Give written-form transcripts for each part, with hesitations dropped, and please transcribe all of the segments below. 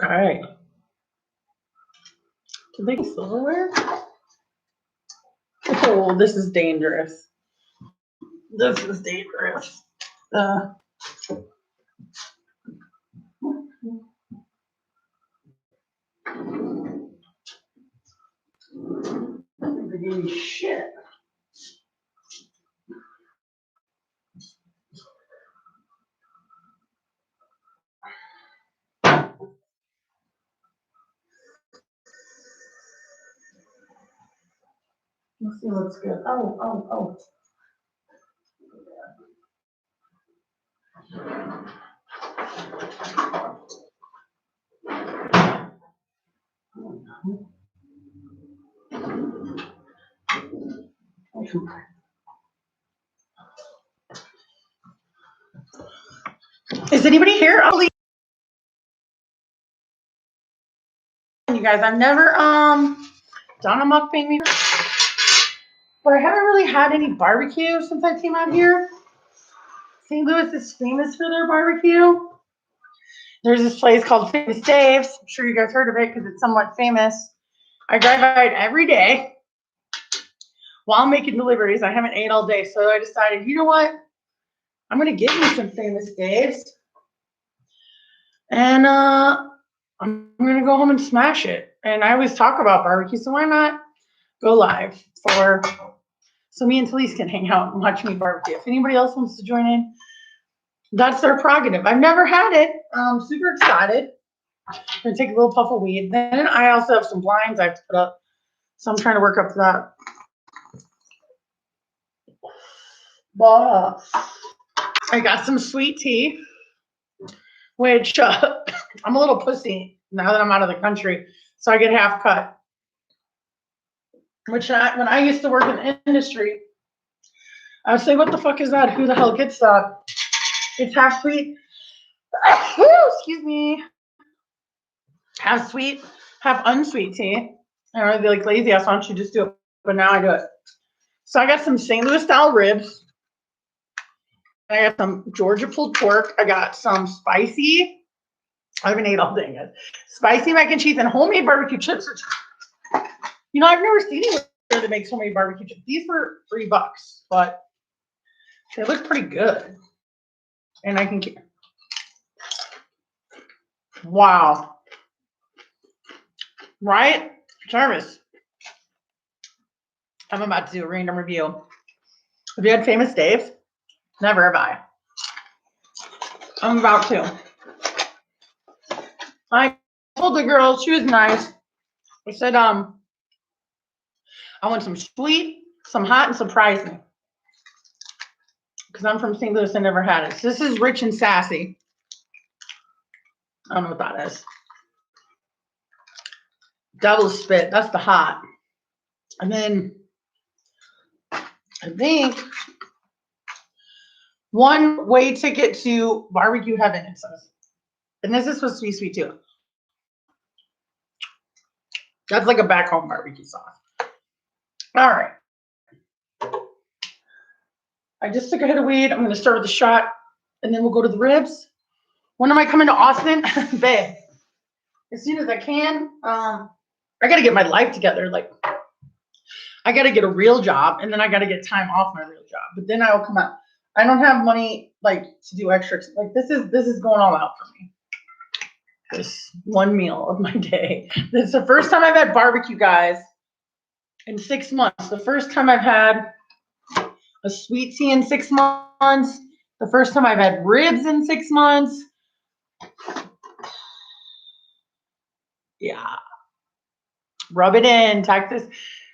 Okay. Do they get silverware? Oh, this is dangerous. This is dangerous. They gave me shit. Let's see what's good. Oh. Is anybody here? I'll leave. You guys, I've never done a mukbang before, but I haven't really had any barbecue since I came out here. St. Louis is famous for their barbecue. There's this place called Famous Dave's. I'm sure you guys heard of it because it's somewhat famous. I drive by it every day while making deliveries. I haven't ate all day, so I decided, you know what? I'm gonna get me some Famous Dave's, and I'm gonna go home and smash it. And I always talk about barbecue, so why not go live so me and Talise can hang out and watch me barbecue. If anybody else wants to join in, that's their prerogative. I've never had it. I'm super excited. I'm gonna take a little puff of weed. Then I also have some blinds I have to put up, so I'm trying to work up to that. But I got some sweet tea, which I'm a little pussy now that I'm out of the country, so I get half cut. Which when I used to work in the industry, I would say, what the fuck is that? Who the hell gets that? It's half sweet. Excuse me. Half sweet, half unsweet tea. And I'd be like, lazy ass, why don't you just do it? But now I do it. So I got some St. Louis style ribs. I got some Georgia pulled pork. I got some spicy. I haven't ate all day yet. Spicy mac and cheese and homemade barbecue chips. You know, I've never seen anywhere that makes homemade barbecue chips. These were $3, but they look pretty good. And I can keep. Wow. Right? Jarvis. I'm about to do a random review. Have you had Famous Dave's? Never have I. I'm about to. I told the girl, she was nice. I said, I want some sweet, some hot, and surprise me. Because I'm from St. Louis, I never had it. So this is rich and sassy. I don't know what that is. Devil's spit, that's the hot. And then I think one way ticket to barbecue heaven, it says. And this is supposed to be sweet too. That's like a back home barbecue sauce. All right. I just took a hit of weed. I'm going to start with the shot, and then we'll go to the ribs. When am I coming to Austin? Babe, as soon as I can. I got to get my life together. Like, I got to get a real job, and then I got to get time off my real job. But then I will come out. I don't have money like to do extra. Like this is going all out for me. This one meal of my day. This is the first time I've had barbecue, guys, in 6 months. The first time I've had a sweet tea in 6 months. The first time I've had ribs in 6 months. Yeah. Rub it in, Texas.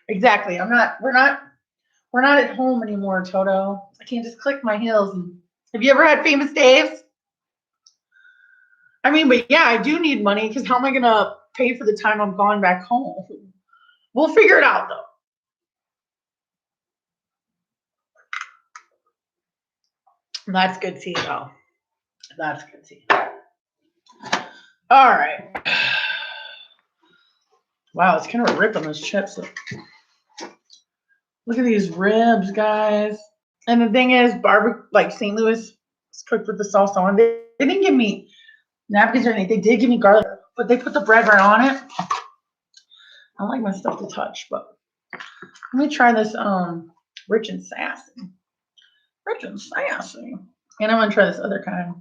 Exactly. We're not at home anymore, Toto. I can't just click my heels. Have you ever had Famous Dave's? I mean, but yeah, I do need money because how am I gonna pay for the time I'm gone back home? We'll figure it out though. That's good tea though. That's good tea. All right. Wow, it's kind of ripping those chips. Look at these ribs, guys. And the thing is, barbecue, like St. Louis is cooked with the sauce on. They didn't give me napkins or anything. They did give me garlic. but they put the bread right on it. I don't like my stuff to touch, but let me try this rich and sassy. Rich and sassy. And I'm gonna try this other kind.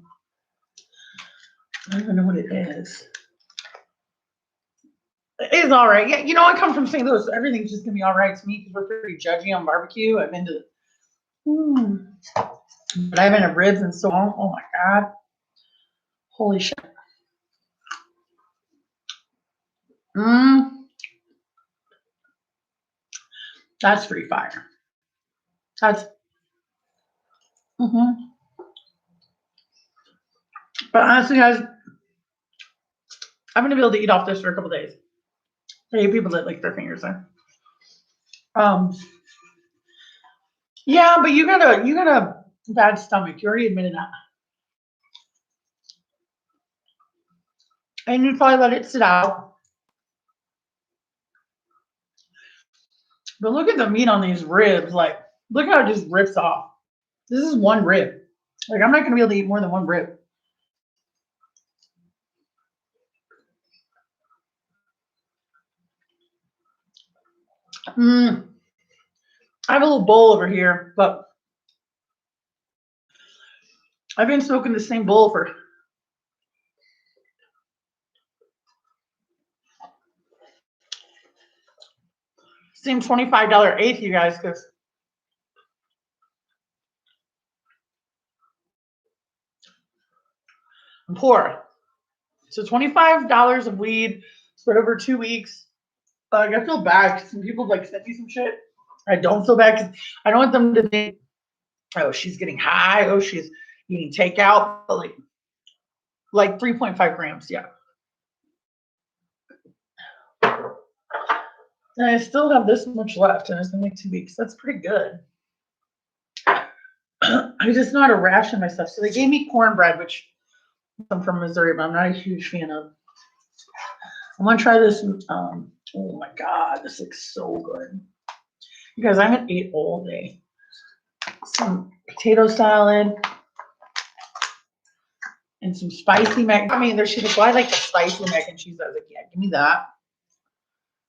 I don't even know what it is. It's all right. Yeah, you know, I come from St. Louis, so everything's just gonna be all right to me because we're pretty judgy on barbecue. I'm into but I haven't had ribs in so long. Oh my god. Holy shit. That's free fire. That's But honestly, guys, I'm gonna be able to eat off this for a couple days. I hate people that lick their fingers there. Yeah, but you got a bad stomach. You already admitted that. And you probably let it sit out. But look at the meat on these ribs. Like, look how it just rips off. This is one rib. Like, I'm not gonna be able to eat more than one rib. I have a little bowl over here, but I've been smoking the same bowl for same $25 eighth, you guys, because I'm poor. So $25 of weed spread over 2 weeks. I feel bad. Some people like sent me some shit. I don't feel bad because I don't want them to think, oh, she's getting high. Oh, she's eating takeout. But like 3.5 grams, yeah. And I still have this much left, and it's been like 2 weeks. That's pretty good. I just not a ration my stuff. So they gave me cornbread, which I'm from Missouri, but I'm not a huge fan of. I'm gonna try this. Oh my god, this looks so good. You guys, I haven't ate all day. Some potato salad and some spicy mac. I mean, she's like, well, I like the spicy mac and cheese. I was like, yeah, give me that.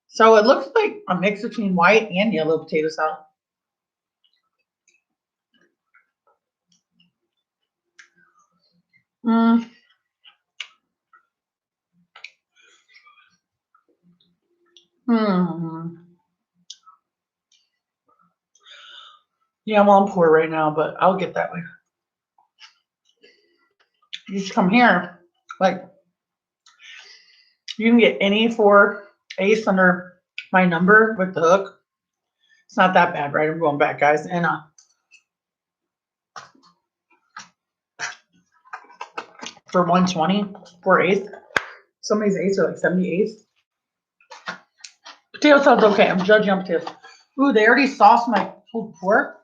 So it looks like a mix between white and yellow potato salad. Yeah, well, I'm poor right now, but I'll get that way. You just come here. Like, you can get any 4 ace under my number with the hook. It's not that bad, right? I'm going back, guys. And for 120, 4 ace. Some of these ace are like 78. Potato salad's okay. I'm judging on potatoes. Ooh, they already sauced my pulled pork.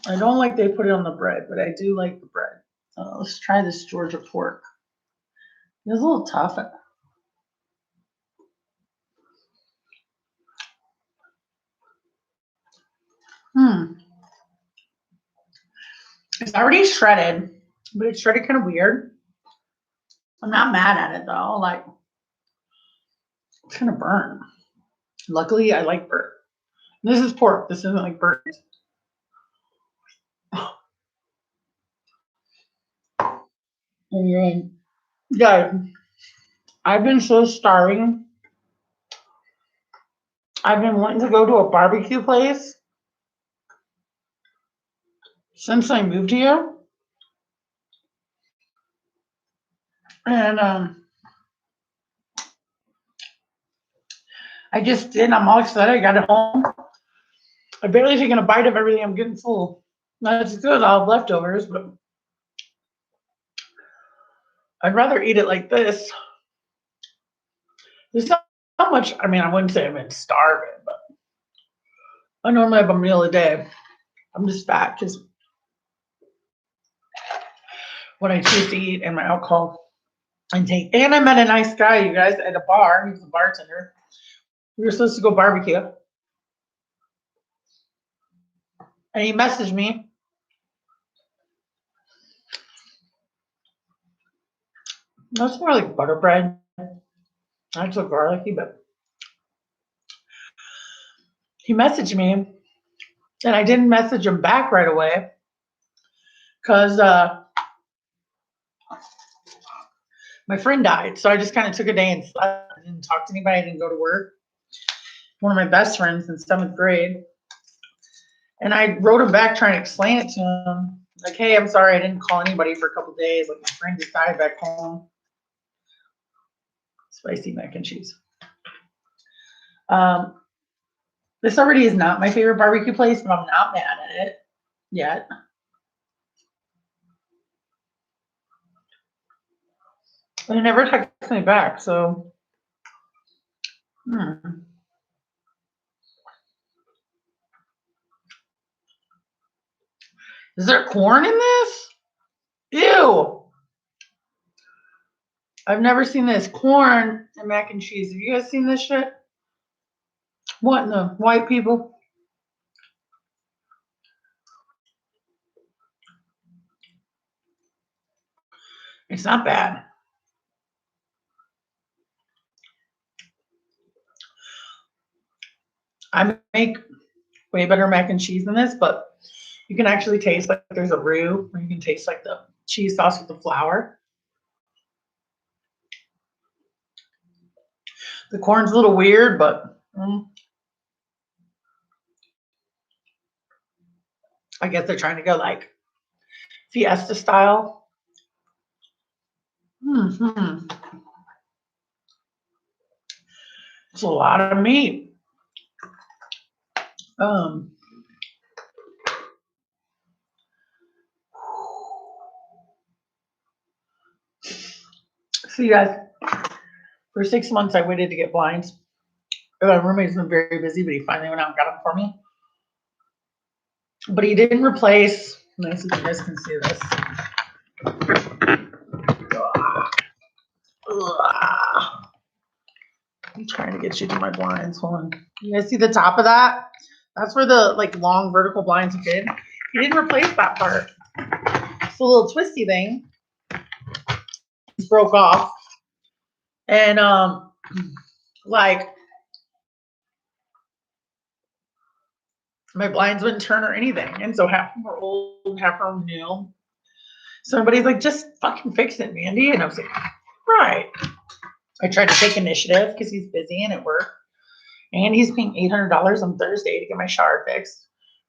I don't like they put it on the bread, but I do like the bread. Let's try this Georgia pork. It's a little tough. It's already shredded, but it's shredded kind of weird. I'm not mad at it though. Like, it's kind of burnt. Luckily, I like burnt. This is pork. This isn't like burnt. And guys, I've been so starving. I've been wanting to go to a barbecue place since I moved here. And I just did. I'm all excited. I got it home. I barely taken a bite of everything. I'm getting full. That's good. I'll have leftovers, but I'd rather eat it like this. There's not much. I mean, I wouldn't say I've been starving, but I normally have a meal a day. I'm just fat because what I choose to eat and my alcohol intake. And I met a nice guy, you guys, at a bar. He was a bartender. We were supposed to go barbecue. And he messaged me. That's more like butter bread. Not so garlicky, but he messaged me, and I didn't message him back right away because my friend died. So I just kind of took a day and slept. I didn't talk to anybody. I didn't go to work. One of my best friends in 7th grade. And I wrote him back trying to explain it to him. Like, hey, I'm sorry I didn't call anybody for a couple days. Like, my friend just died back home. Spicy mac and cheese. This already is not my favorite barbecue place, but I'm not mad at it yet. And it never texts me back, so. Is there corn in this? Ew. I've never seen this. Corn and mac and cheese. Have you guys seen this shit? What in the white people? It's not bad. I make way better mac and cheese than this, but you can actually taste like there's a roux, or you can taste like the cheese sauce with the flour. The corn's a little weird, but I guess they're trying to go like fiesta style. It's a lot of meat. See, guys, for 6 months I waited to get blinds. My roommate's been very busy, but he finally went out and got them for me. But he didn't replace. Let me see if you guys can see this. I'm trying to get you to my blinds. Hold on. You guys see the top of that? That's where the like long vertical blinds fit. He didn't replace that part. It's a little twisty thing. It broke off. And like my blinds wouldn't turn or anything. And so half of them were old, half of them new. So everybody's like, just fucking fix it, Mandy. And I was like, right. I tried to take initiative because he's busy and it worked. And he's paying $800 on Thursday to get my shower fixed,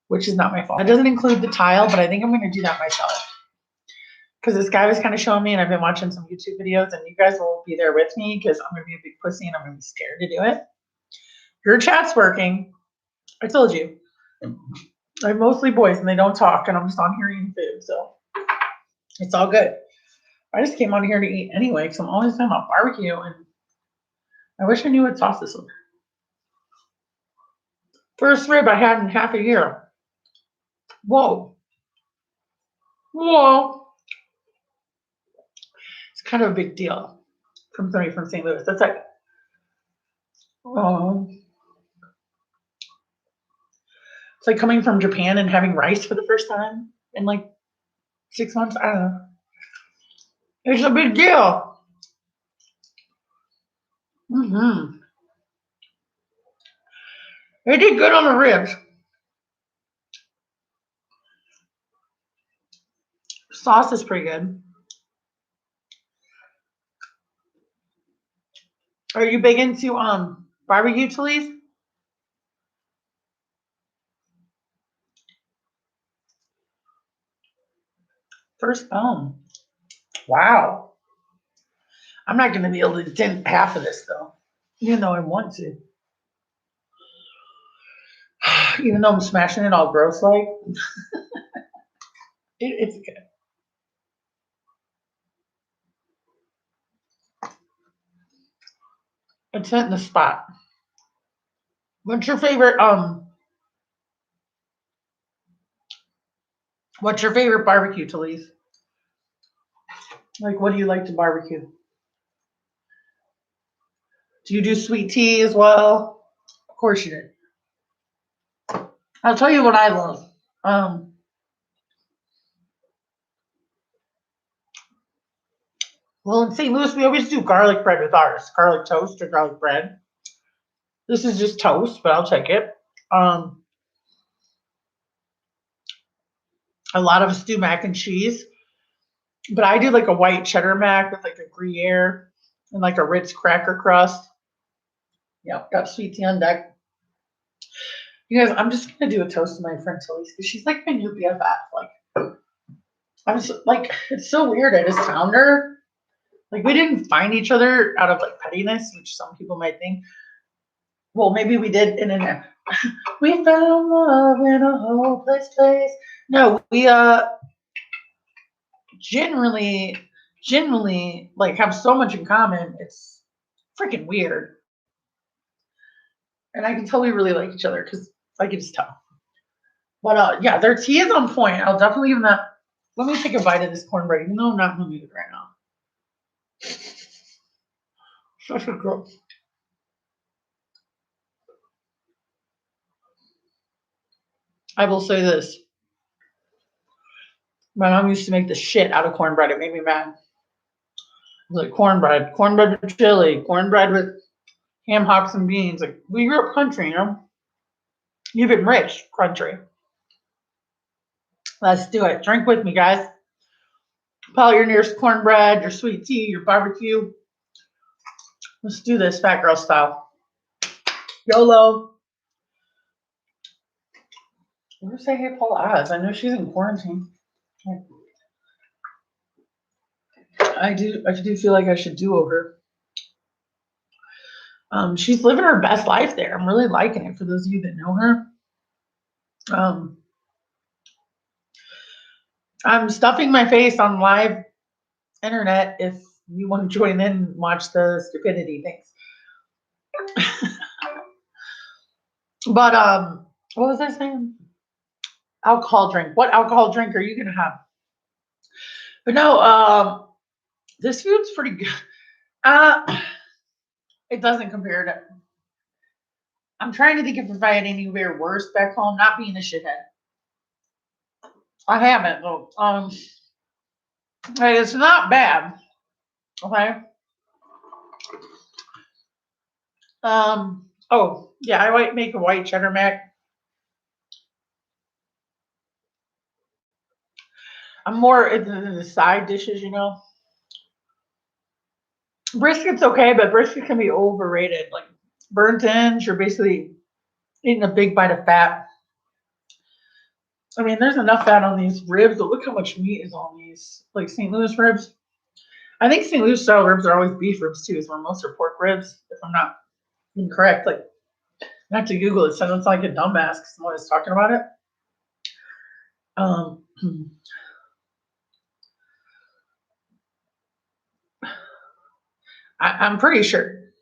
which is not my fault. It doesn't include the tile, but I think I'm going to do that myself. Because this guy was kind of showing me, and I've been watching some YouTube videos, and you guys will be there with me because I'm going to be a big pussy and I'm going to be scared to do it. Your chat's working. I told you. I'm mostly boys and they don't talk, and I'm just on here eating food, so it's all good. I just came on here to eat anyway because I'm always talking about barbecue, and I wish I knew what sauce this was. First rib I had in half a year. Whoa. Whoa. It's kind of a big deal from somebody from St. Louis. That's like, it's like coming from Japan and having rice for the first time in like 6 months. I don't know. It's a big deal. They did good on the ribs. Sauce is pretty good. Are you big into barbecue, Talise? First bone. Wow. I'm not going to be able to dent half of this though, even though I want to. Even though I'm smashing it all gross like. It's good. It's hitting the spot. What's your favorite barbecue, Talise? Like, what do you like to barbecue? Do you do sweet tea as well? Of course you did. I'll tell you what I love. Well, in St. Louis, we always do garlic bread with ours. Garlic toast or garlic bread. This is just toast, but I'll take it. A lot of us do mac and cheese. But I do like a white cheddar mac with like a Gruyere and like a Ritz cracker crust. Yep, got sweet tea on deck. You guys, I'm just gonna do a toast to my friend Tilly because she's like my new BFF. Like, I'm so, like, it's so weird. I just found her. Like, we didn't find each other out of like pettiness, which some people might think. Well, maybe we did in an we found love in a hopeless place. No, we generally like have so much in common. It's freaking weird. And I can tell we really like each other because I can just tell. But yeah, their tea is on point. I'll definitely give them that. Let me take a bite of this cornbread, even though I'm not in the mood right now. Such a gross. I will say this. My mom used to make the shit out of cornbread. It made me mad. Like cornbread with chili, cornbread with ham, hocks, and beans. Like, we grew up country, you know? Even rich country. Let's do it. Drink with me, guys. Pull out your nearest cornbread, your sweet tea, your barbecue. Let's do this fat girl style. YOLO. Where's say hey Paul Oz? I know she's in quarantine. I do feel like I should do over. She's living her best life there. I'm really liking it for those of you that know her. I'm stuffing my face on live internet if you want to join in and watch the stupidity things. But what was I saying? Alcohol drink. What alcohol drink are you gonna have? But no, this food's pretty good. It doesn't compare to. I'm trying to think if I had anywhere worse back home. Not being a shithead. I haven't though. Hey, it's not bad. Okay. Oh yeah, I might make a white cheddar mac. I'm more into the side dishes, you know. Brisket's okay, but brisket can be overrated. Like burnt ends, you're basically eating a big bite of fat. I mean, there's enough fat on these ribs, but look how much meat is on these, like St. Louis ribs. I think St. Louis style ribs are always beef ribs too, is where most are pork ribs, if I'm not incorrect. Like, I have to Google it, so I don't sound like a dumbass because I'm always talking about it. I'm pretty sure.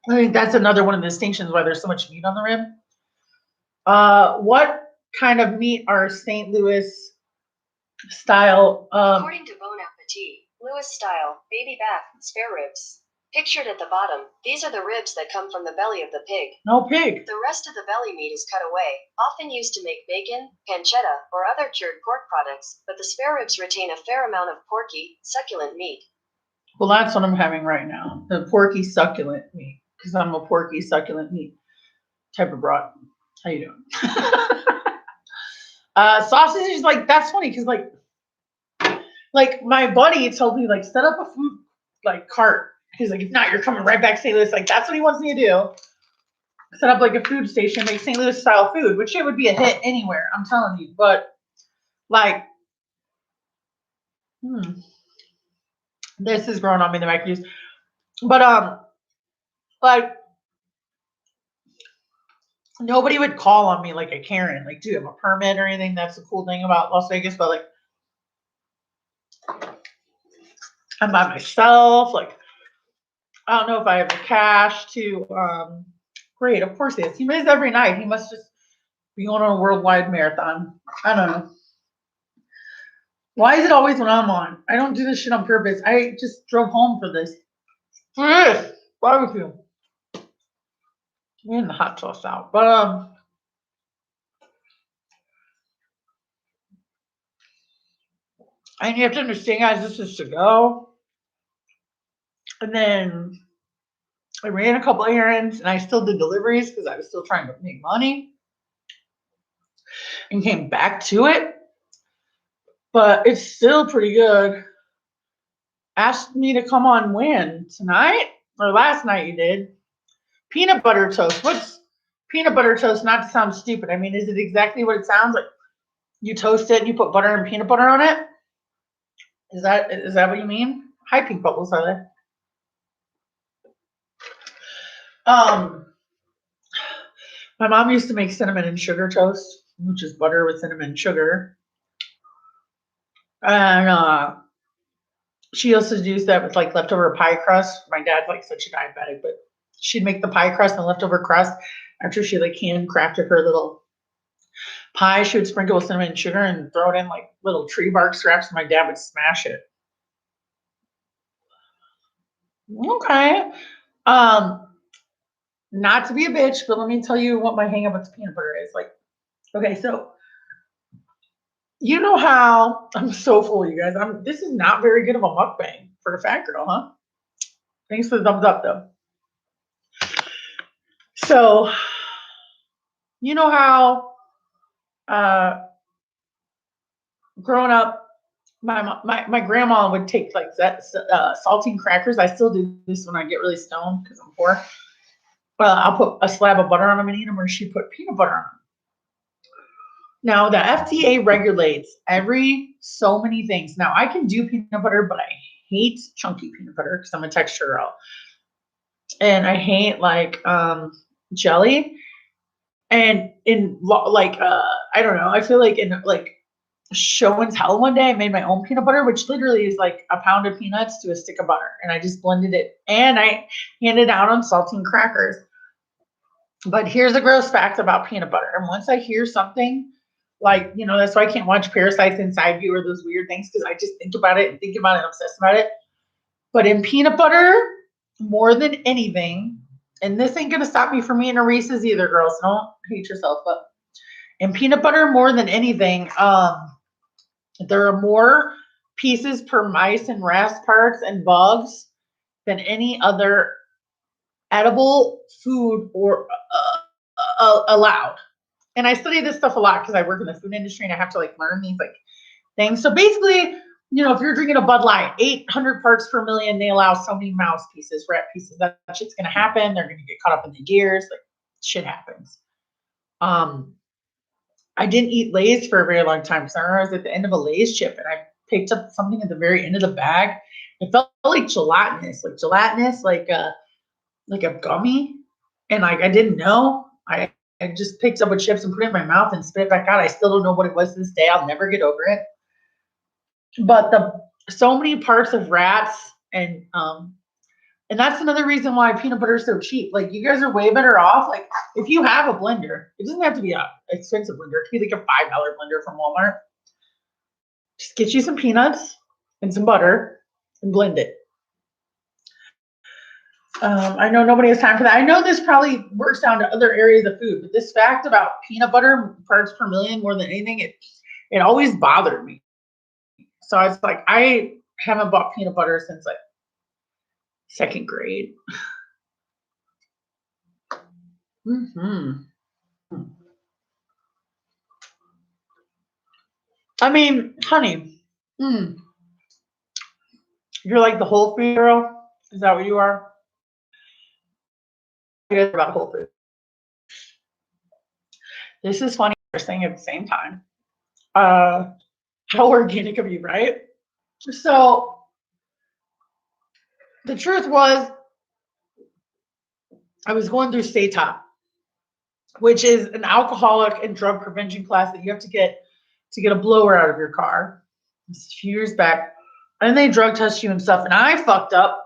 I think that's another one of the distinctions why there's so much meat on the rib. What kind of meat are St. Louis style? According to Bon Appetit, Louis style, baby back, spare ribs. Pictured at the bottom, these are the ribs that come from the belly of the pig. No pig. The rest of the belly meat is cut away, often used to make bacon, pancetta, or other cured pork products, but the spare ribs retain a fair amount of porky, succulent meat. Well, that's what I'm having right now. The porky succulent meat. Because I'm a porky succulent meat type of broad. How you doing? Sausage is like, that's funny because like my buddy told me like set up a food like cart. He's like, if not, you're coming right back to St. Louis. Like that's what he wants me to do. Set up like a food station, make St. Louis style food, which it would be a hit anywhere. I'm telling you. But like, this is growing on me the microwaves. But like nobody would call on me like a Karen. Like, do you have a permit or anything? That's the cool thing about Las Vegas. But like, I'm by myself. Like, I don't know if I have the cash to. Great, of course he is. He plays every night. He must just be going on a worldwide marathon. I don't know. Why is it always when I'm on? I don't do this shit on purpose. I just drove home for this. For this barbecue. And the hot sauce out. But and you have to understand, guys, this is to go. And then I ran a couple errands and I still did deliveries because I was still trying to make money and came back to it. But it's still pretty good. Asked me to come on when? Tonight? Or last night you did. Peanut butter toast. What's peanut butter toast? Not to sound stupid. I mean, is it exactly what it sounds like? You toast it and you put butter and peanut butter on it? Is that what you mean? Hi, Pink Bubbles, are they? My mom used to make cinnamon and sugar toast, which is butter with cinnamon and sugar. And she also used that with like leftover pie crust. My dad's like such a diabetic, but she'd make the pie crust and leftover crust after she like handcrafted her little pie. She would sprinkle with cinnamon and sugar and throw it in like little tree bark scraps, and my dad would smash it. Okay. Not to be a bitch, but let me tell you what my hang up with peanut butter is. Like, okay, so you know how I'm so full, you guys. This is not very good of a mukbang for a fat girl, huh? Thanks for the thumbs up though. So you know how growing up, my grandma would take like that saltine crackers. I still do this when I get really stoned because I'm poor. I'll put a slab of butter on them and eat them, or she put peanut butter on them. Now the FDA regulates every so many things. Now I can do peanut butter, but I hate chunky peanut butter because I'm a texture girl, and I hate like jelly. And in like I don't know, I feel like in like show and tell one day I made my own peanut butter, which literally is like a pound of peanuts to a stick of butter, and I just blended it and I handed out on saltine crackers. But here's a gross fact about peanut butter. And once I hear something like, that's why I can't watch Parasites Inside You or those weird things, because I just think about it and think about it and obsess about it. But in peanut butter, more than anything, and this ain't gonna stop me from eating a Reese's either, girls. Don't hate yourself, but in peanut butter, more than anything, there are more pieces per mice and rats parts and bugs than any other edible food or allowed. And I study this stuff a lot because I work in the food industry and I have to like learn these like things. So basically, if you're drinking a Bud Light, 800 parts per million, they allow so many mouse pieces, rat pieces. That shit's gonna happen. They're gonna get caught up in the gears. Like shit happens. I didn't eat Lay's for a very long time. So I was at the end of a Lay's chip and I picked up something at the very end of the bag. It felt like gelatinous, like a gummy. And like I didn't know. I just picked up a chips and put it in my mouth and spit it back out. I still don't know what it was to this day. I'll never get over it. But so many parts of rats and that's another reason why peanut butter is so cheap. Like you guys are way better off. Like if you have a blender, it doesn't have to be an expensive blender. It could be like a $5 blender from Walmart. Just get you some peanuts and some butter and blend it. I know nobody has time for that. I know this probably works down to other areas of food, but this fact about peanut butter parts per million more than anything, it always bothered me. So it's like I haven't bought peanut butter since like second grade. I mean, honey, you're like the whole food girl. Is that what you are? About whole food. This is funny. We're saying at the same time. How organic of you, right? So the truth was, I was going through Stay Top, which is an alcoholic and drug prevention class that you have to get a blower out of your car. This is a few years back. And they drug test you and stuff. And I fucked up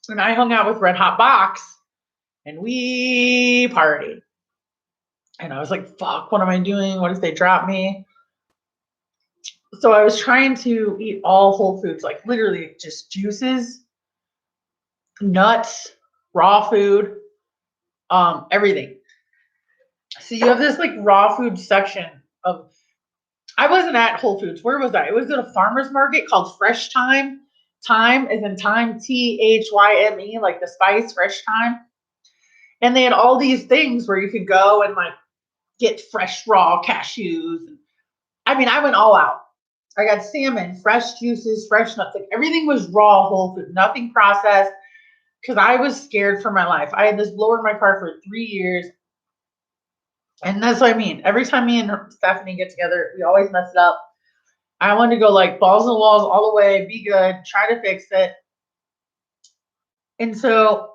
and I hung out with Red Hot Box and we partied. And I was like, fuck, what am I doing? What if they drop me? So I was trying to eat all whole foods, like literally just juices, nuts, raw food, everything. So you have this like raw food section of, I wasn't at Whole Foods. Where was I? It was at a farmer's market called Fresh Time. thyme is in thyme, THYME, like the spice, fresh thyme. And they had all these things where you could go and like get fresh raw cashews. I mean, I went all out. I got salmon, fresh juices, fresh nuts. Like everything was raw, whole food, nothing processed. Because I was scared for my life. I had this blower in my car for 3 years. And that's what I mean. Every time me and Stephanie get together, we always mess it up. I wanted to go like balls in the walls all the way, be good, try to fix it. And so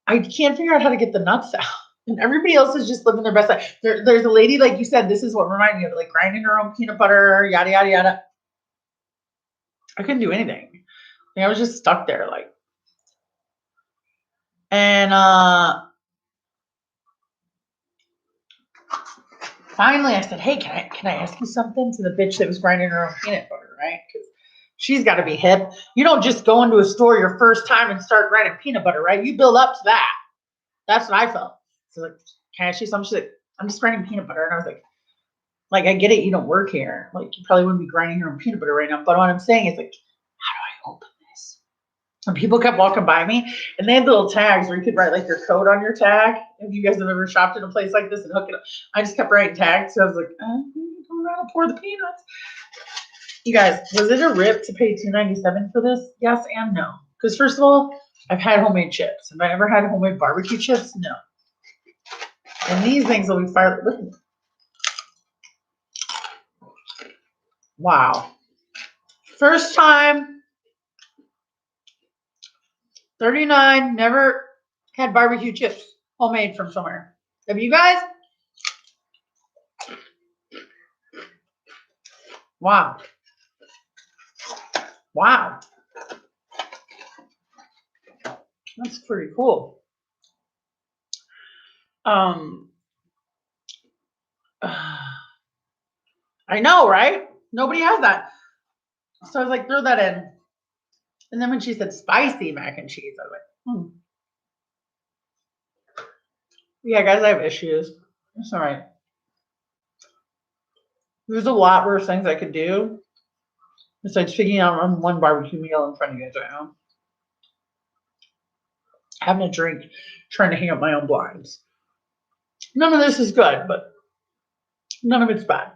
I can't figure out how to get the nuts out. And everybody else is just living their best life. There's a lady, like you said, this is what reminded me of it, like grinding her own peanut butter, yada, yada, yada. I couldn't do anything. I was just stuck there, like. And finally I said, hey, can I ask you something, to the bitch that was grinding her own peanut butter, right? Because she's got to be hip. You don't just go into a store your first time and start grinding peanut butter, right? You build up to that. That's what I felt. So like, can I ask you something? She's like, I'm just grinding peanut butter. And I was like, I get it. You don't work here. Like, you probably wouldn't be grinding your own peanut butter right now. But what I'm saying is, like, how do I open this? And people kept walking by me, and they had little tags where you could write like your code on your tag. If you guys have ever shopped in a place like this and hook it up, I just kept writing tags. So I was like, I don't know how to pour the peanuts. You guys, was it a rip to pay $2.97 for this? Yes and no. Because first of all, I've had homemade chips. Have I ever had homemade barbecue chips? No. And these things will be fire. Look. Wow. First time, 39, never had barbecue chips homemade from somewhere. Have you guys? Wow. Wow. That's pretty cool. I know, right? Nobody has that. So I was like, throw that in. And then when she said spicy mac and cheese, I was like, yeah, guys, I have issues. It's all right. There's a lot worse things I could do besides figuring out on one barbecue meal in front of you guys right now. Having a drink, trying to hang up my own blinds. None of this is good, but none of it's bad.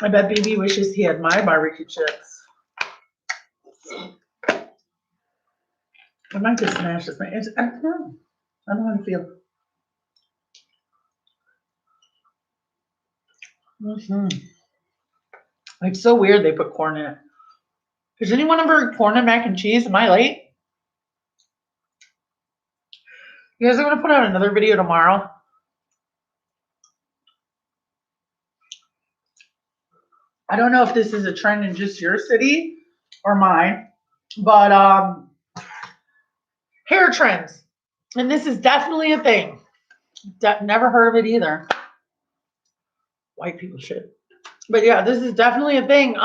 I bet BB wishes he had my barbecue chips. I might just smash this thing. I don't know. I don't know how to feel. It's so weird they put corn in it. Has anyone ever had corn and mac and cheese? Am I late? You guys are going to put out another video tomorrow. I don't know if this is a trend in just your city or mine, but hair trends. And this is definitely a thing. Never heard of it either. White people should. But yeah, this is definitely a thing.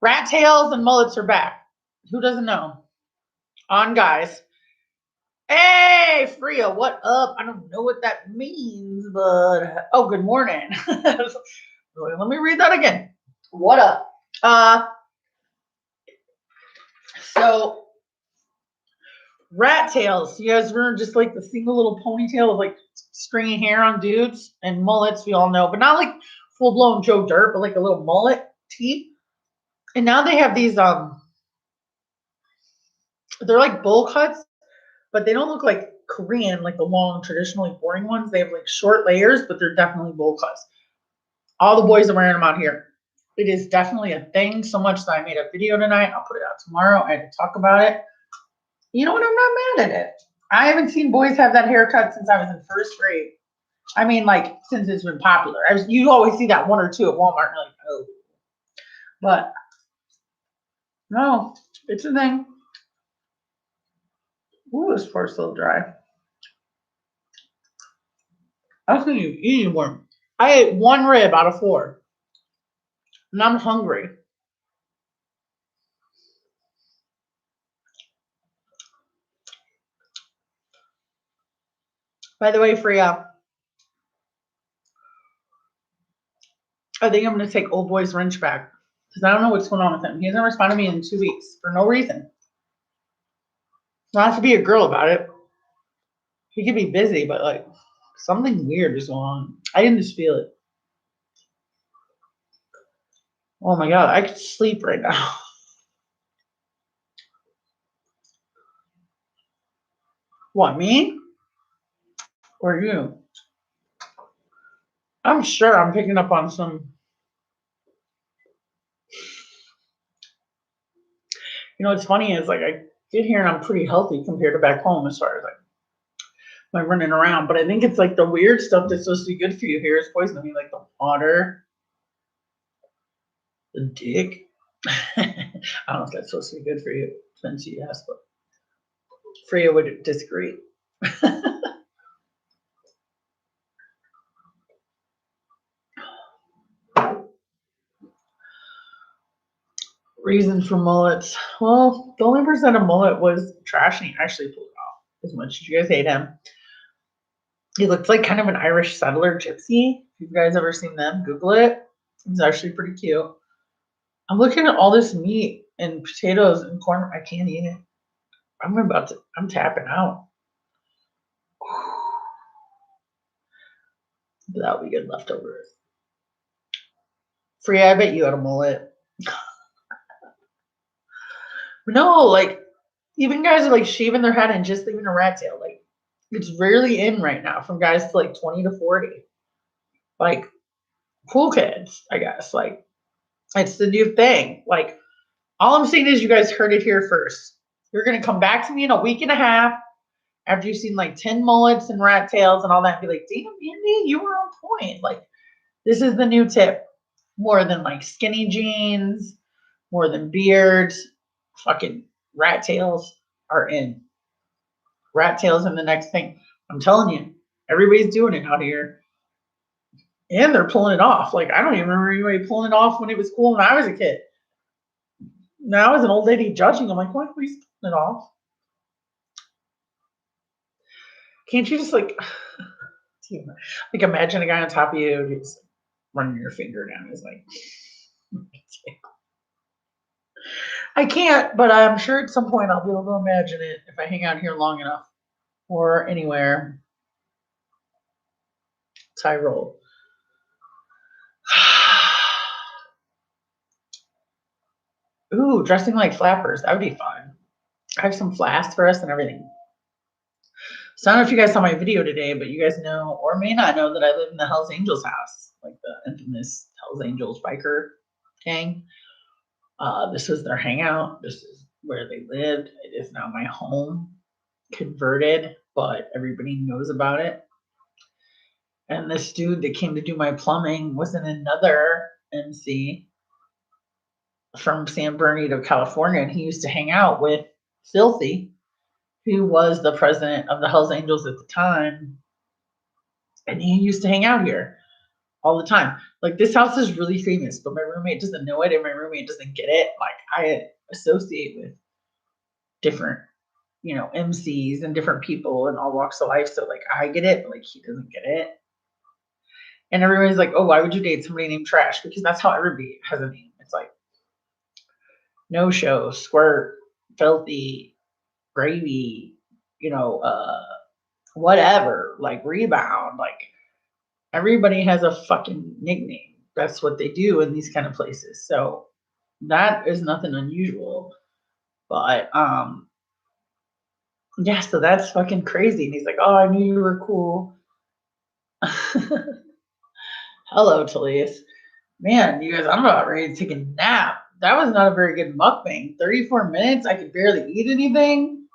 Rat tails and mullets are back. Who doesn't know? On guys. Hey, Freya, what up? I don't know what that means, but oh, good morning. Let me read that again. What up? So rat tails. You guys remember just like the single little ponytail of like stringy hair on dudes, and mullets, we all know, but not like full blown Joe Dirt, but like a little mullet tee. And now they have these they're like bowl cuts, but they don't look like Korean, like the long, traditionally boring ones. They have like short layers, but they're definitely bowl cuts. All the boys are wearing them out here. It is definitely a thing, so much that I made a video tonight. I'll put it out tomorrow. I had to talk about it. You know what? I'm not mad at it. I haven't seen boys have that haircut since I was in first grade. I mean, like, since it's been popular. You always see that one or two at Walmart, and you're like, oh. But no, it's a thing. Ooh, this floor's a little dry. I was thinking of eating more. I ate 1 rib out of 4. And I'm hungry. By the way, Freya, I think I'm going to take old boy's wrench back because I don't know what's going on with him. He hasn't responded to me in 2 weeks for no reason. Not to be a girl about it. He could be busy, but like something weird is going on. I can just feel it. Oh my God, I could sleep right now. What, me? Or you? I'm sure I'm picking up on some. You know, what's funny is like I get here and I'm pretty healthy compared to back home as far as like my running around. But I think it's like the weird stuff that's supposed to be good for you here is poisoning me, like the water, the dick. I don't know if that's supposed to be good for you. Depends who you ask, but Freya would disagree. Reason for mullets. Well, the only person that a mullet was trash and he actually pulled it off. As much as you guys hate him. He looked like kind of an Irish settler gypsy. If you guys ever seen them, Google it. He's actually pretty cute. I'm looking at all this meat and potatoes and corn. I can't eat it. I'm tapping out. But that'll be good leftovers. Free, I bet you had a mullet. No, like even guys are like shaving their head and just leaving a rat tail. Like it's rarely in right now from guys to like 20 to 40. Like cool kids, I guess. Like it's the new thing. Like all I'm saying is you guys heard it here first. You're gonna come back to me in a week and a half after you've seen like 10 mullets and rat tails and all that and be like, damn, Andy, you were on point. Like this is the new tip. More than like skinny jeans, more than beards, fucking rat tails are in. Rat tails and the next thing. I'm telling you, everybody's doing it out here. And they're pulling it off. Like, I don't even remember anybody pulling it off when it was cool when I was a kid. Now, as an old lady judging, I'm like, why are we pulling it off? Can't you just like imagine a guy on top of you just running your finger down his like I can't, but I'm sure at some point I'll be able to imagine it if I hang out here long enough or anywhere. Tyrol. Ooh, dressing like flappers. That would be fun. I have some flasks for us and everything. So I don't know if you guys saw my video today, but you guys know or may not know that I live in the Hells Angels house, like the infamous Hells Angels biker gang. This was their hangout. This is where they lived. It is now my home, converted, but everybody knows about it. And this dude that came to do my plumbing was in another MC from San Bernardino, California, and he used to hang out with Filthy, who was the president of the Hells Angels at the time. And he used to hang out here all the time. Like this house is really famous, but my roommate doesn't know it and my roommate doesn't get it. Like I associate with different, MCs and different people in all walks of life. So like I get it, but like he doesn't get it. And everybody's like, oh, why would you date somebody named Trash? Because that's how everybody has a name. It's like no show, squirt, filthy, gravy, whatever, like rebound, like everybody has a fucking nickname. That's what they do in these kind of places. So that is nothing unusual. But yeah, so that's fucking crazy. And he's like, oh, I knew you were cool. Hello, Talise. Man, you guys, I'm about ready to take a nap. That was not a very good mukbang. 34 minutes, I could barely eat anything.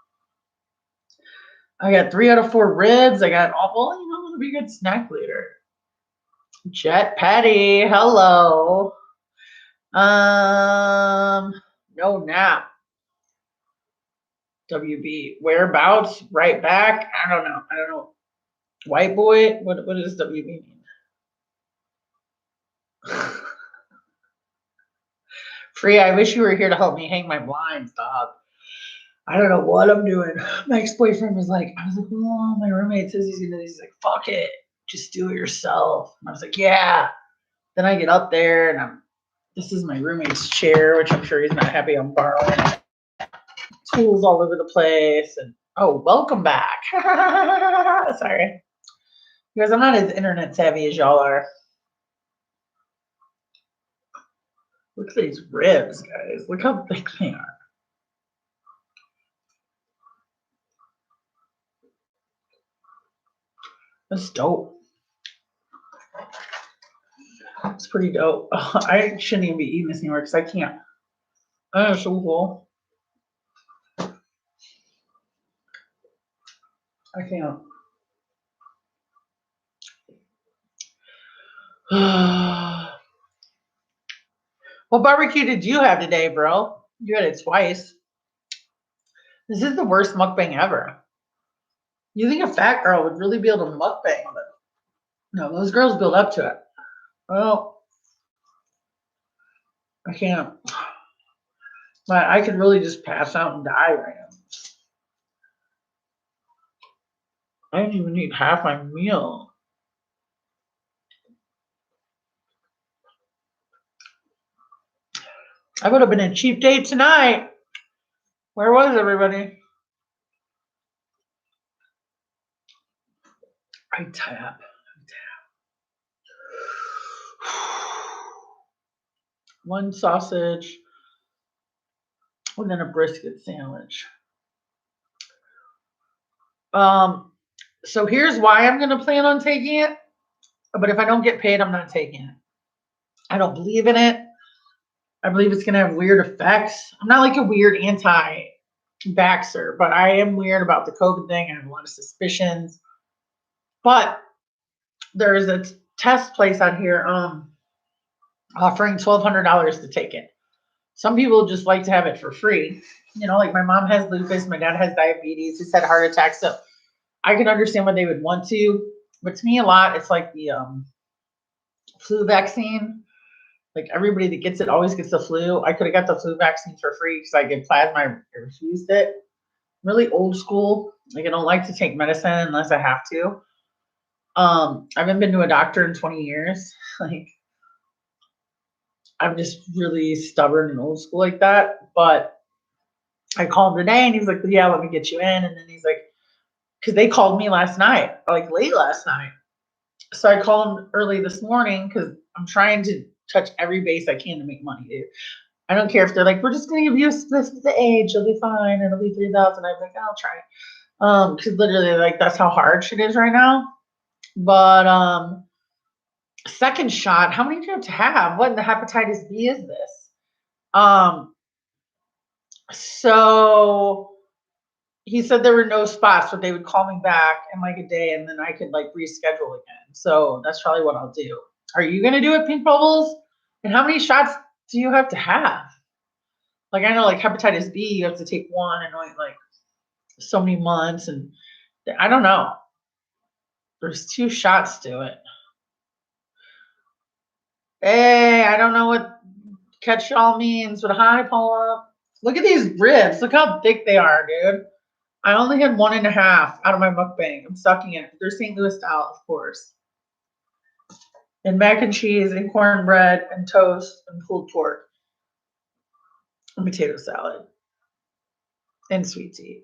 I got 3 out of 4 ribs. I got all, it'll be a good snack later. Jet Patty, hello. No nap. WB, whereabouts? Right back? I don't know. White boy? What does WB mean? Free, I wish you were here to help me hang my blinds, dog. I don't know what I'm doing. My ex-boyfriend was like, my roommate says he's like, fuck it. Just do it yourself. And I was like, yeah. Then I get up there and this is my roommate's chair, which I'm sure he's not happy I'm borrowing. Tools all over the place. And oh, welcome back. Sorry. Because I'm not as internet savvy as y'all are. Look at these ribs, guys. Look how thick they are. That's dope. It's pretty dope. I shouldn't even be eating this anymore because I can't. Oh, so cool. I can't. What barbecue did you have today, bro? You had it twice. This is the worst mukbang ever. You think a fat girl would really be able to mukbang, but no, those girls build up to it. Well, I can't. But I could really just pass out and die right now. I didn't even eat half my meal. I would have been a cheap date tonight. Where was everybody? I tap. One sausage, and then a brisket sandwich. So here's why I'm gonna plan on taking it. But if I don't get paid, I'm not taking it. I don't believe in it. I believe it's gonna have weird effects. I'm not like a weird anti-vaxxer, but I am weird about the COVID thing. I have a lot of suspicions. But there is a test place out here offering $1,200 to take it. Some people just like to have it for free. You know, like my mom has lupus, my dad has diabetes, he's had heart attacks. So I can understand why they would want to. But to me, a lot, it's like the flu vaccine. Like everybody that gets it always gets the flu. I could have got the flu vaccine for free because I get plasma. I refused it. Really old school. Like I don't like to take medicine unless I have to. I haven't been to a doctor in 20 years. Like I'm just really stubborn and old school like that. But I called today and he's like, yeah, let me get you in. And then he's like, because they called me last night, like late last night. So I called him early this morning because I'm trying to touch every base I can to make money, dude. I don't care if they're like, we're just gonna give you a specific age, you'll be fine, it'll be 3,000. I'm like, I'll try it. Because literally, like, that's how hard shit is right now. But second shot, how many do you have to have? What in the hepatitis B is this? So he said there were no spots, but they would call me back in like a day and then I could like reschedule again. So that's probably what I'll do. Are you gonna do it, Pink Bubbles? And how many shots do you have to have? Like I know like hepatitis B, you have to take one and like so many months, and I don't know. There's 2 shots to it. Hey, I don't know what catch all means, but hi, Paula. Look at these ribs. Look how thick they are, dude. I only had 1.5 out of my mukbang. I'm sucking it. They're St. Louis style, of course. And mac and cheese and cornbread and toast and pulled pork and potato salad and sweet tea.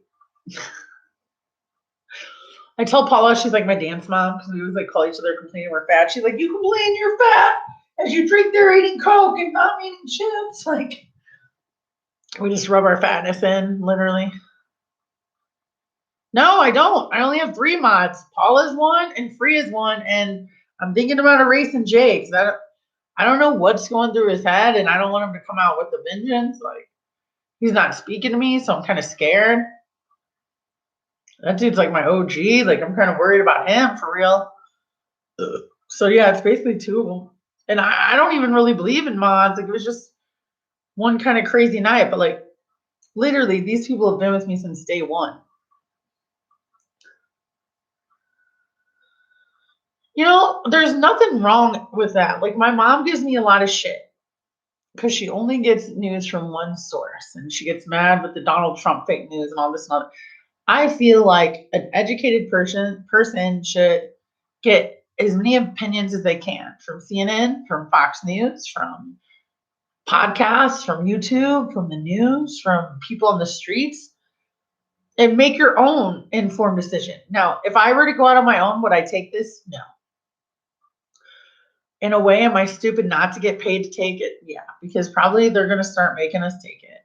I tell Paula she's like my dance mom because we always like call each other complaining we're fat. She's like, you complain you're fat as you drink there eating Coke and not eating chips. Like we just rub our fatness in, literally. No, I don't. I only have 3 mods. Paula's one and Free is one, and I'm thinking about erasing Jay because I don't know what's going through his head, and I don't want him to come out with a vengeance. Like he's not speaking to me, so I'm kind of scared. That dude's like my OG. Like I'm kind of worried about him for real. So yeah, it's basically 2 of them. And I don't even really believe in mods. Like it was just one kind of crazy night. But like literally, these people have been with me since day 1. You know, there's nothing wrong with that. Like my mom gives me a lot of shit because she only gets news from one source, and she gets mad with the Donald Trump fake news and all this and other. I feel like an educated person should get as many opinions as they can from CNN, from Fox News, from podcasts, from YouTube, from the news, from people on the streets, and make your own informed decision. Now, if I were to go out on my own, would I take this? No. In a way, am I stupid not to get paid to take it? Yeah, because probably they're going to start making us take it.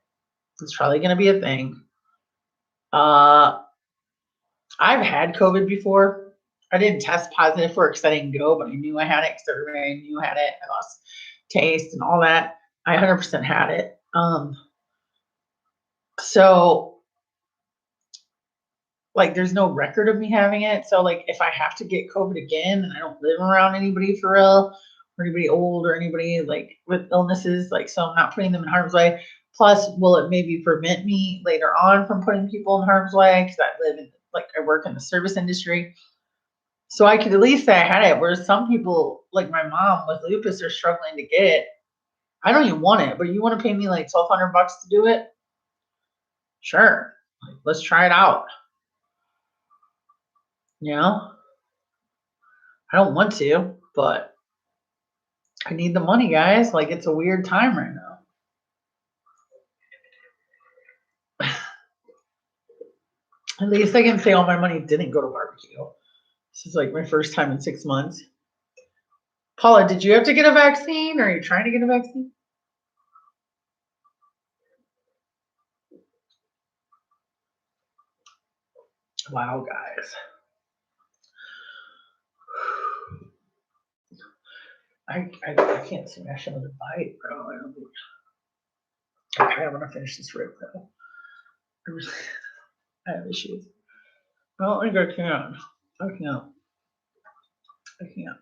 It's probably going to be a thing. I've had COVID before. I didn't test positive for it because I didn't go, but I knew I had it because everybody knew I had it. I lost taste and all that. I 100% had it. So like there's no record of me having it. So like if I have to get COVID again and I don't live around anybody for real, or anybody old or anybody like with illnesses, like so I'm not putting them in harm's way. Plus, will it maybe prevent me later on from putting people in harm's way? Because I live in like I work in the service industry. So I could at least say I had it, whereas some people, like my mom with lupus, are struggling to get it. I don't even want it, but you want to pay me like $1,200 to do it? Sure. Like, let's try it out. You know? I don't want to, but I need the money, guys. Like it's a weird time right now. At least I can say all my money didn't go to barbecue. This is like my first time in 6 months. Paula, did you have to get a vaccine? Or are you trying to get a vaccine? Wow, guys. I can't smash another bite, bro. Okay, I'm gonna finish this rib though. I have issues. I don't think I can. I can't. I can't.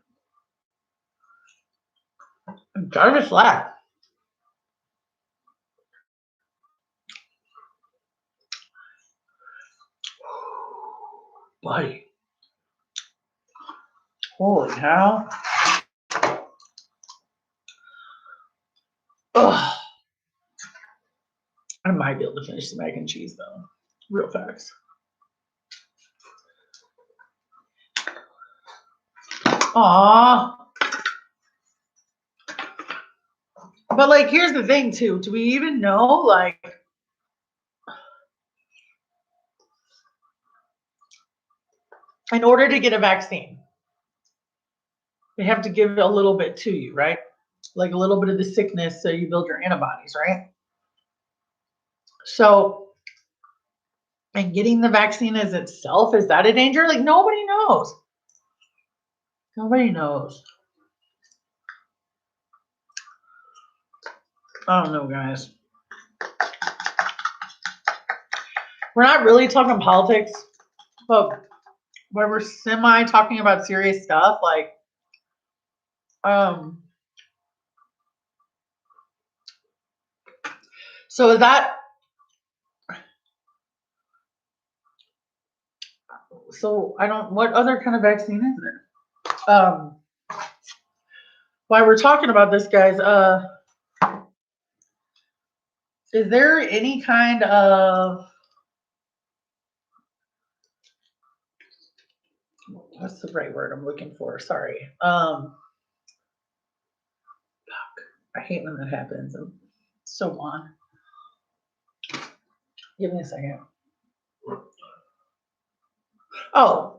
I'm trying to slack. Buddy. Holy cow. Ugh. I might be able to finish the mac and cheese though. Real fast. Aww. But like, here's the thing too. Do we even know, like, in order to get a vaccine, they have to give a little bit to you, right? Like a little bit of the sickness so you build your antibodies, right? So, and getting the vaccine as itself, is that a danger? Like, nobody knows. Nobody knows. I don't know, guys. We're not really talking politics, but when we're semi talking about serious stuff, like, so is that, so I don't, what other kind of vaccine is there? While we're talking about this, guys, is there any kind of, what's the right word I'm looking for? Sorry. Fuck. I hate when that happens. I'm so on. Give me a second. Oh,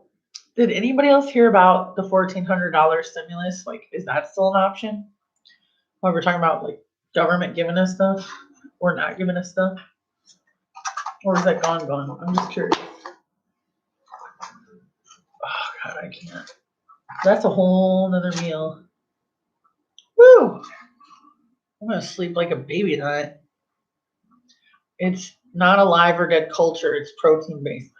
did anybody else hear about the $1,400 stimulus? Like, is that still an option? While we're talking about like government giving us stuff or not giving us stuff? Or is that gone? I'm just curious. Oh God, I can't. That's a whole nother meal. Woo! I'm gonna sleep like a baby tonight. It's not a live or dead culture. It's protein based.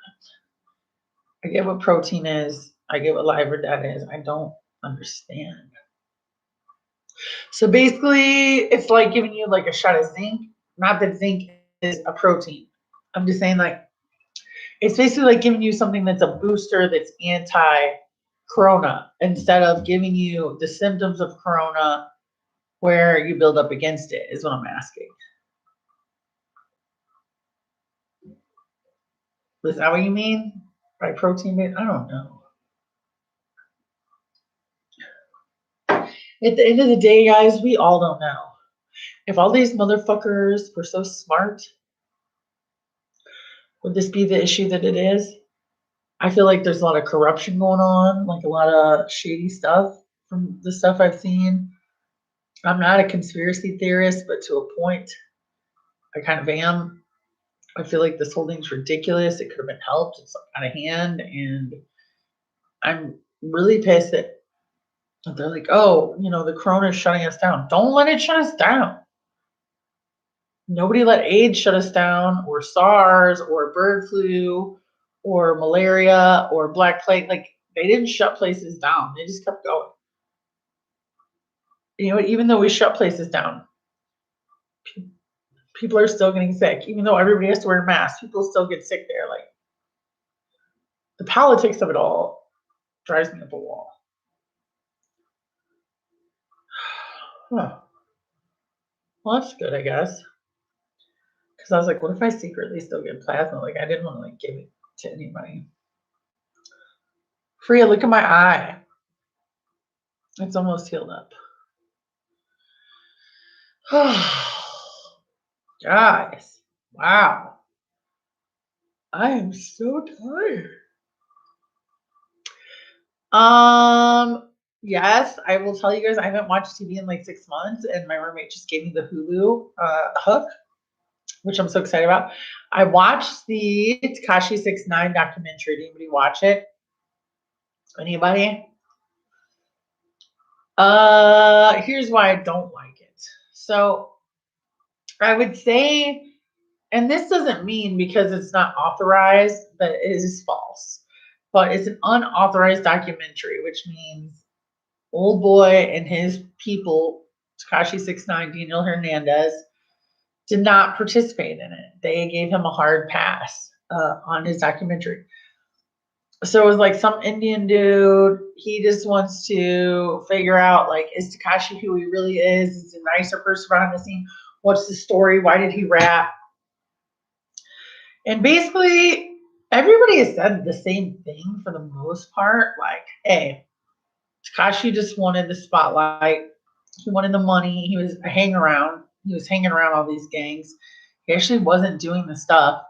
I get what protein is. I get what live or dead is. I don't understand. So basically, it's like giving you like a shot of zinc. Not that zinc is a protein. I'm just saying like it's basically like giving you something that's a booster that's anti-corona instead of giving you the symptoms of corona where you build up against it is what I'm asking. Is that what you mean by protein based? I don't know. At the end of the day, guys, we all don't know. If all these motherfuckers were so smart, would this be the issue that it is? I feel like there's a lot of corruption going on, like a lot of shady stuff from the stuff I've seen. I'm not a conspiracy theorist, but to a point, I kind of am. I feel like this whole thing's ridiculous. It could have been helped. It's out of hand. And I'm really pissed that they're like, oh, the corona is shutting us down. Don't let it shut us down. Nobody let AIDS shut us down, or SARS, or bird flu, or malaria, or black plague. Like, they didn't shut places down. They just kept going. Even though we shut places down, people are still getting sick. Even though everybody has to wear masks, people still get sick there. Like, the politics of it all drives me up a wall. Huh. Well, that's good, I guess. Because I was like, what if I secretly still get plasma? Like, I didn't want to give it to anybody. Freya, look at my eye. It's almost healed up. Guys, wow. I am so tired. Yes, I will tell you guys, I haven't watched TV in like 6 months, and my roommate just gave me the Hulu hook, which I'm so excited about. I watched the Tekashi 6ix9ine documentary. Did anybody watch it? Anybody? Here's why I don't like it. So I would say, and this doesn't mean because it's not authorized that it is false, but it's an unauthorized documentary, which means old boy and his people, Tekashi 6ix9ine, Daniel Hernandez, did not participate in it. They gave him a hard pass on his documentary. So it was like some Indian dude. He just wants to figure out, like, is Tekashi who he really is? Is he a nicer person behind the scene? What's the story? Why did he rap? And basically, everybody has said the same thing for the most part. Like, hey, Tekashi just wanted the spotlight. He wanted the money. He was hanging around. He was hanging around all these gangs. He actually wasn't doing the stuff.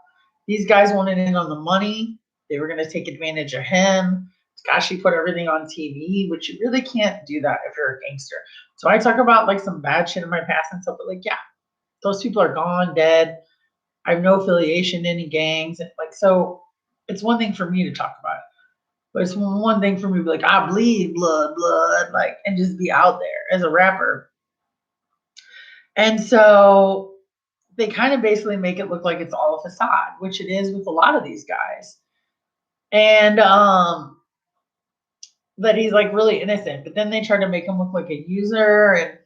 These guys wanted in on the money. They were going to take advantage of him. Tekashi put everything on TV, which you really can't do that if you're a gangster. So I talk about like some bad shit in my past and stuff, but like, yeah, those people are gone, dead. I have no affiliation to any gangs. Like, so it's one thing for me to talk about it. But it's one thing for me to be like, I bleed blood, like, and just be out there as a rapper. And so they kind of basically make it look like it's all a facade, which it is with a lot of these guys. And that he's like really innocent, but then they try to make him look like a user. And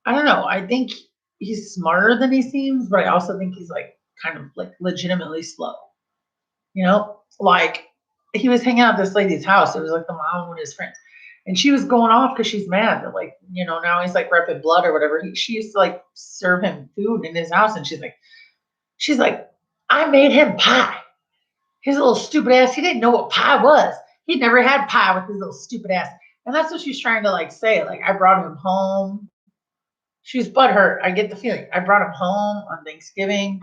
I don't know. I think he's smarter than he seems, but I also think he's like kind of like legitimately slow. Like, he was hanging out at this lady's house. It was like the mom and his friends. And she was going off because she's mad that, like, now he's like repping blood or whatever. She used to like serve him food in his house. And she's like, I made him pie. His little stupid ass. He didn't know what pie was. He'd never had pie with his little stupid ass. And that's what she's trying to like say. Like, I brought him home. She's butthurt. I get the feeling. I brought him home on Thanksgiving,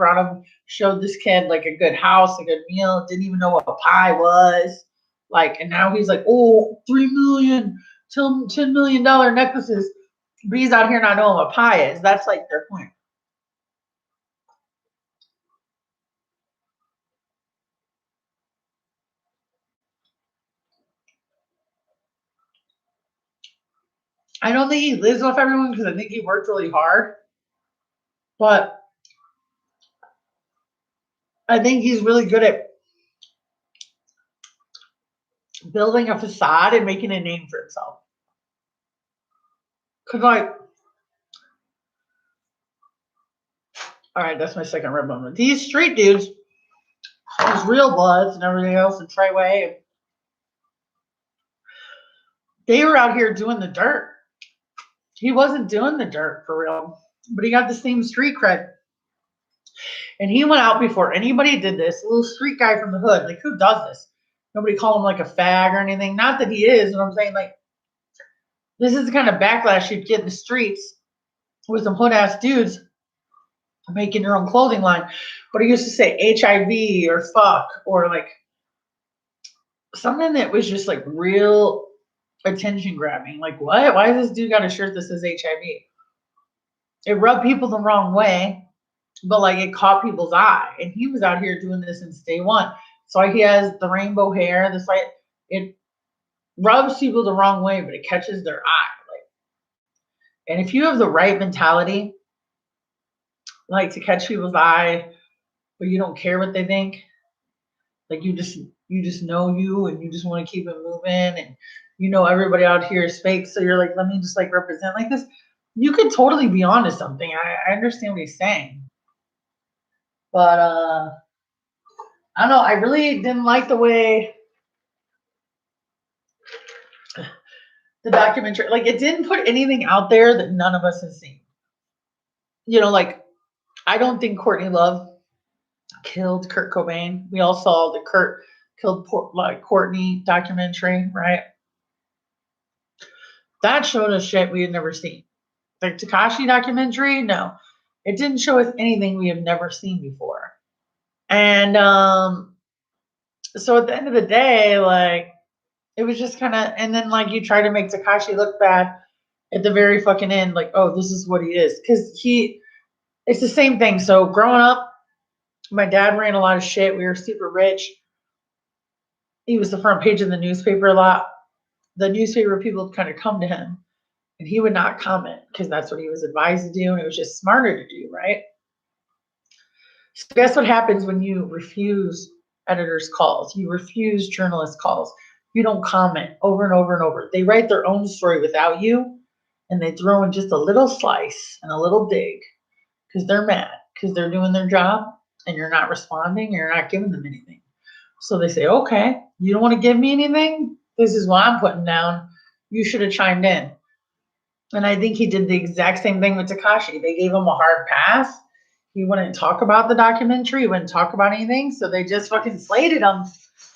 showed this kid like a good house, a good meal, didn't even know what a pie was. Like, and now he's like, oh, 3 million, $10 million necklaces. But he's out here not knowing what pie is. That's like their point. I don't think he lives with everyone because I think he worked really hard. But I think he's really good at building a facade and making a name for himself. Because, like, all right, that's my second red moment. These street dudes, these real bloods and everything else, and Treyway, they were out here doing the dirt. He wasn't doing the dirt for real, but he got the same street cred. And he went out before anybody did this. A little street guy from the hood. Like, who does this? Nobody called him like a fag or anything. Not that he is, but I'm saying, like, This is the kind of backlash you'd get in the streets with some hood ass dudes making your own clothing line. But I used to say HIV or fuck or like something that was just like real attention grabbing. Like, what? Why does this dude got a shirt that says HIV? It rubbed people the wrong way, but like it caught people's eye. And he was out here doing this since day one. So he has the rainbow hair. This like it rubs people the wrong way, but it catches their eye. Like, and if you have the right mentality, like to catch people's eye, but you don't care what they think, like you just know you and you just want to keep it moving and you know everybody out here is fake, so you're like, let me just like represent like this. You could totally be onto something. I understand what he's saying. But I don't know, I really didn't like the way the documentary, like it didn't put anything out there that none of us have seen. You know, like I don't think Courtney Love killed Kurt Cobain. We all saw the Kurt killed like Courtney documentary, right? That showed us shit we had never seen. The Tekashi documentary, no, it didn't show us anything we have never seen before. And so at the end of the day, like it was just kind of, and then like you try to make Tekashi look bad at the very fucking end, like, oh, this is what he is, because it's the same thing. So growing up, my dad ran a lot of shit. We were super rich. He was the front page of the newspaper a lot. The newspaper people would kind of come to him and he would not comment because that's what he was advised to do. And it was just smarter to do, right? So guess what happens when you refuse editors' calls? You refuse journalists' calls. You don't comment over and over and over. They write their own story without you and they throw in just a little slice and a little dig because they're mad because they're doing their job and you're not responding, you're not giving them anything. So they say, okay, you don't want to give me anything? This is what I'm putting down. You should have chimed in. And I think he did the exact same thing with Tekashi. They gave him a hard pass. He wouldn't talk about the documentary. He wouldn't talk about anything. So they just fucking slated him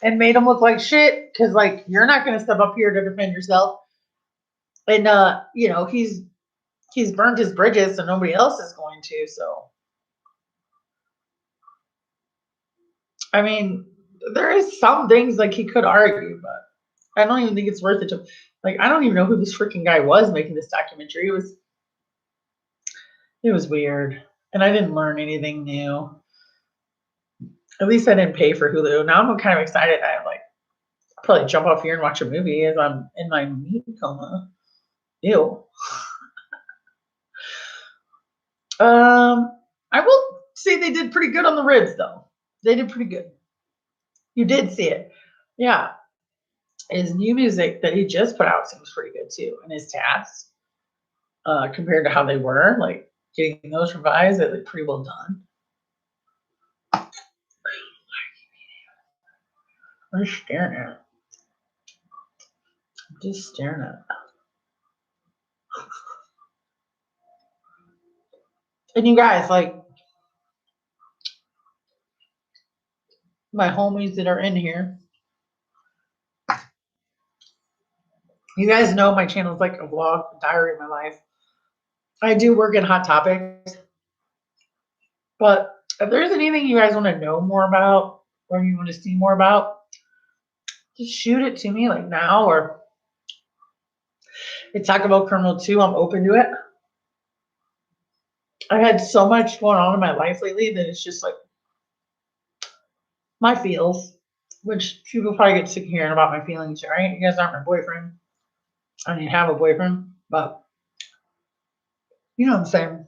and made him look like shit. Cause like, you're not going to step up here to defend yourself. And, you know, he's burned his bridges, so nobody else is going to. So, I mean, there is some things like he could argue, but I don't even think it's worth it to, like, I don't even know who this freaking guy was making this documentary. It was weird. And I didn't learn anything new. At least I didn't pay for Hulu. Now I'm kind of excited. I'm like, I'll probably jump off here and watch a movie as I'm in my meat coma. Ew. I will say they did pretty good on the ribs, though. They did pretty good. You did see it. Yeah. His new music that he just put out seems pretty good, too. And his tats, compared to how they were, like getting those revised, they look pretty well done. I'm just staring at it. I'm just staring at it. And you guys, like, my homies that are in here, you guys know my channel is like a vlog, a diary of my life. I do work in hot topics. But if there's anything you guys want to know more about or you want to see more about, just shoot it to me like now, or it's Talk About Criminal 2. I'm open to it. I've had so much going on in my life lately that it's just like my feels, which people probably get sick of hearing about my feelings, right? You guys aren't my boyfriend. I don't even have a boyfriend, but you know what I'm saying.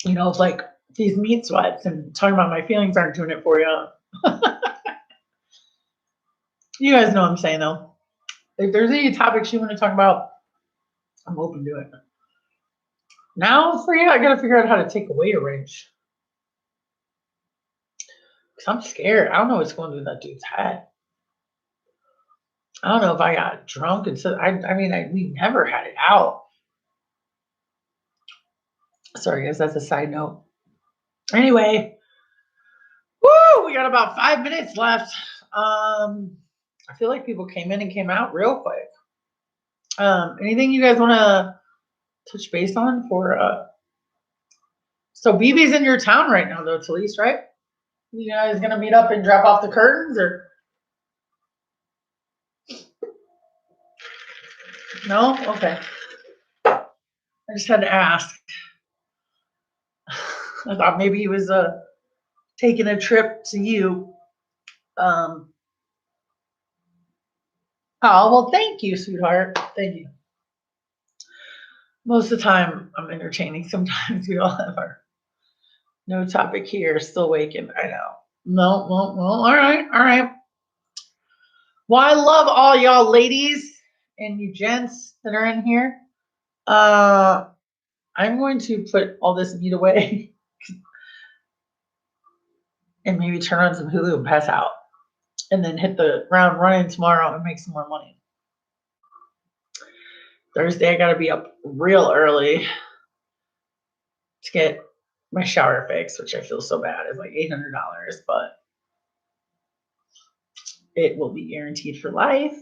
You know, it's like these meat sweats and talking about my feelings aren't doing it for you. You guys know what I'm saying, though. If there's any topics you want to talk about, I'm open to it. Now for you, I gotta figure out how to take away a wrench. Cause I'm scared. I don't know what's going through that dude's head. I don't know if I got drunk and so we never had it out. Sorry guys, that's a side note. Anyway, woo, we got about 5 minutes left. I feel like people came in and came out real quick. Anything you guys want to touch base on for so BB's in your town right now though, Talise, right? You guys gonna meet up and drop off the curtains or no? Okay. I just had to ask. I thought maybe he was taking a trip to you. Oh well, thank you, sweetheart. Thank you. Most of the time I'm entertaining. Sometimes we all have our no topic here, still waking. I know. No, well, all right, all right. Well, I love all y'all ladies and you gents that are in here. I'm going to put all this meat away and maybe turn on some Hulu and pass out. And then hit the ground running tomorrow and make some more money. Thursday, I got to be up real early to get my shower fixed, which I feel so bad. It's like $800, but it will be guaranteed for life.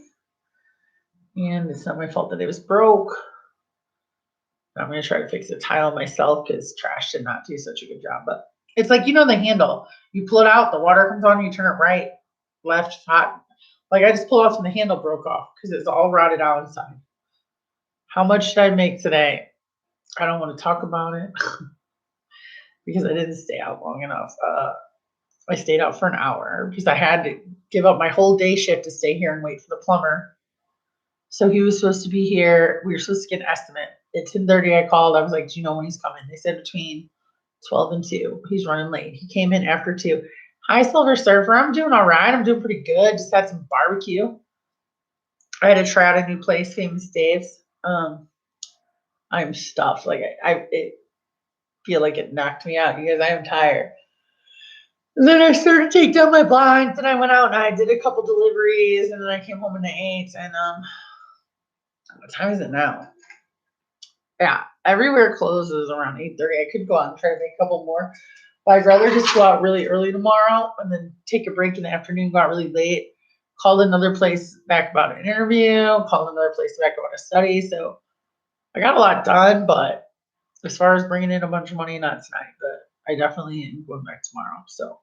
And it's not my fault that it was broke. I'm going to try to fix the tile myself because trash did not do such a good job. But it's like, the handle. You pull it out, the water comes on, you turn it right, left, hot. Like I just pulled off and the handle broke off because it's all rotted out inside. How much did I make today? I don't want to talk about it because I didn't stay out long enough. I stayed out for an hour because I had to give up my whole day shift to stay here and wait for the plumber. So he was supposed to be here. We were supposed to get an estimate. At 10:30, I called. I was like, do you know when he's coming? They said between 12 and 2. He's running late. He came in after 2. Hi, Silver Surfer. I'm doing all right. I'm doing pretty good. Just had some barbecue. I had to try out a new place, Famous Dave's. I'm stuffed. Like I feel like it knocked me out because I am tired. And then I started to take down my blinds, and I went out and I did a couple deliveries, and then I came home and I ate. And what time is it now? Yeah, everywhere closes around 8:30. I could go out and try to make a couple more, but I'd rather just go out really early tomorrow and then take a break in the afternoon, go out really late. Called another place back about an interview, called another place back about a study. So I got a lot done, but as far as bringing in a bunch of money, not tonight, but I definitely am going back tomorrow. So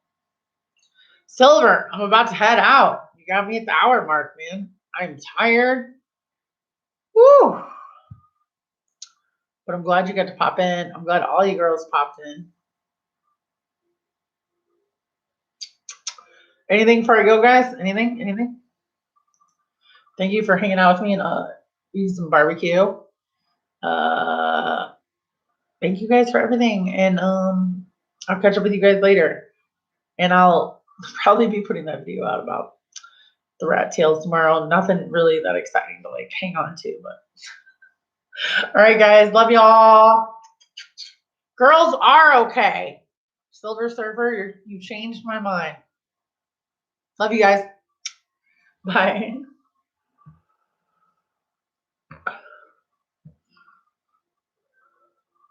Silver, I'm about to head out. You got me at the hour mark, man. I'm tired. Woo! But I'm glad you got to pop in. I'm glad all you girls popped in. Anything before I go, guys? Anything? Thank you for hanging out with me and eating some barbecue. Thank you guys for everything. And I'll catch up with you guys later. And I'll probably be putting that video out about the rat tails tomorrow. Nothing really that exciting to like hang on to, but all right, guys, love y'all. Girls are okay. Silver Surfer, you changed my mind. Love you guys. Bye.